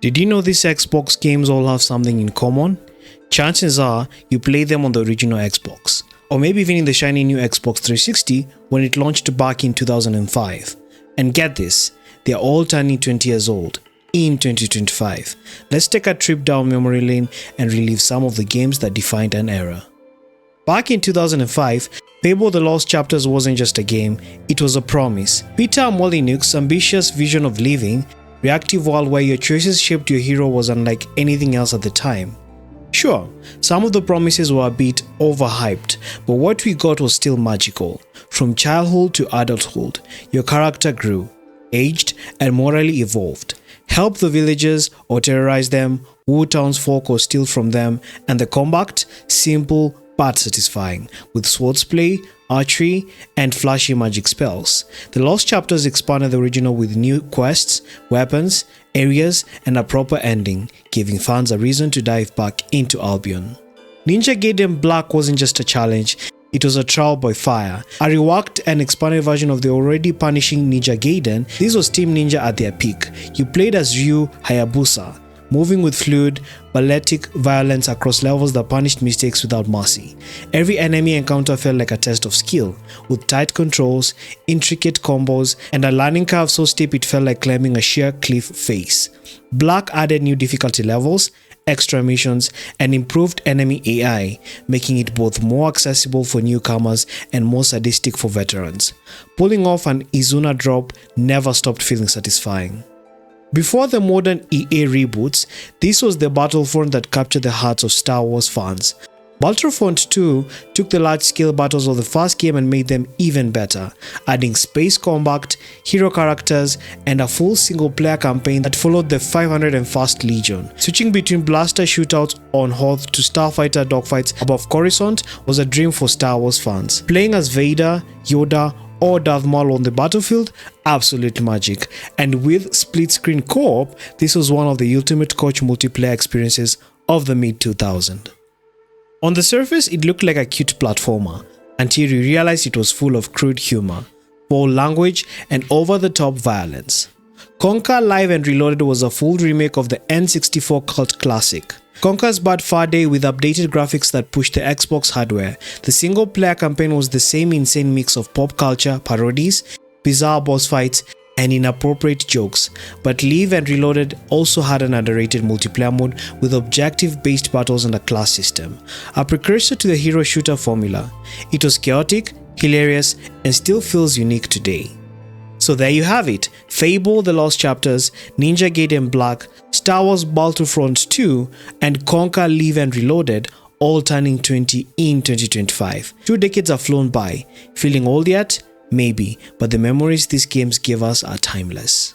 Did you know these Xbox games all have something in common? Chances are you played them on the original Xbox, or maybe even in the shiny new Xbox 360 when it launched back in 2005. And get this, they are all turning 20 years old in 2025. Let's take a trip down memory lane and relive some of the games that defined an era. Back in 2005, Fable: The Lost Chapters wasn't just a game, it was a promise. Peter Molyneux's ambitious vision of living reactive world where your choices shaped your hero was unlike anything else at the time. Sure, some of the promises were a bit overhyped, but what we got was still magical. From childhood to adulthood, your character grew, aged, and morally evolved. Help the villagers or terrorize them, woo townsfolk or steal from them, and the combat, simple but satisfying, with swordsplay, archery, and flashy magic spells. The Lost Chapters expanded the original with new quests, weapons, areas, and a proper ending, giving fans a reason to dive back into Albion. Ninja Gaiden Black wasn't just a challenge, it was a trial by fire. A reworked and expanded version of the already punishing Ninja Gaiden, this was Team Ninja at their peak. You played as Ryu Hayabusa, moving with fluid, balletic violence across levels that punished mistakes without mercy. Every enemy encounter felt like a test of skill, with tight controls, intricate combos, and a learning curve so steep it felt like climbing a sheer cliff face. Black added new difficulty levels, extra missions, and improved enemy AI, making it both more accessible for newcomers and more sadistic for veterans. Pulling off an Izuna drop never stopped feeling satisfying. Before the modern EA reboots, this was the Battlefront that captured the hearts of Star Wars fans. Battlefront 2 took the large-scale battles of the first game and made them even better, adding space combat, hero characters, and a full single-player campaign that followed the 501st Legion. Switching between blaster shootouts on Hoth to starfighter dogfights above Coruscant was a dream for Star Wars fans. Playing as Vader, Yoda, or Darth Maul on the battlefield, absolute magic. And with split-screen co-op, this was one of the ultimate couch multiplayer experiences of the mid-2000s. On the surface, it looked like a cute platformer, until you realized it was full of crude humor, foul language, and over-the-top violence. Conker Live and Reloaded was a full remake of the N64 cult classic. Conker's Bad Fur Day with updated graphics that pushed the Xbox hardware. The single-player campaign was the same insane mix of pop culture, parodies, bizarre boss fights, and inappropriate jokes, but Live and Reloaded also had an underrated multiplayer mode with objective-based battles and a class system, a precursor to the hero shooter formula. It was chaotic, hilarious, and still feels unique today. So there you have it, Fable: The Lost Chapters, Ninja Gaiden Black, Star Wars Battlefront 2, and Conker Live and Reloaded, all turning 20 in 2025. 2 decades have flown by. Feeling old yet? Maybe, but the memories these games give us are timeless.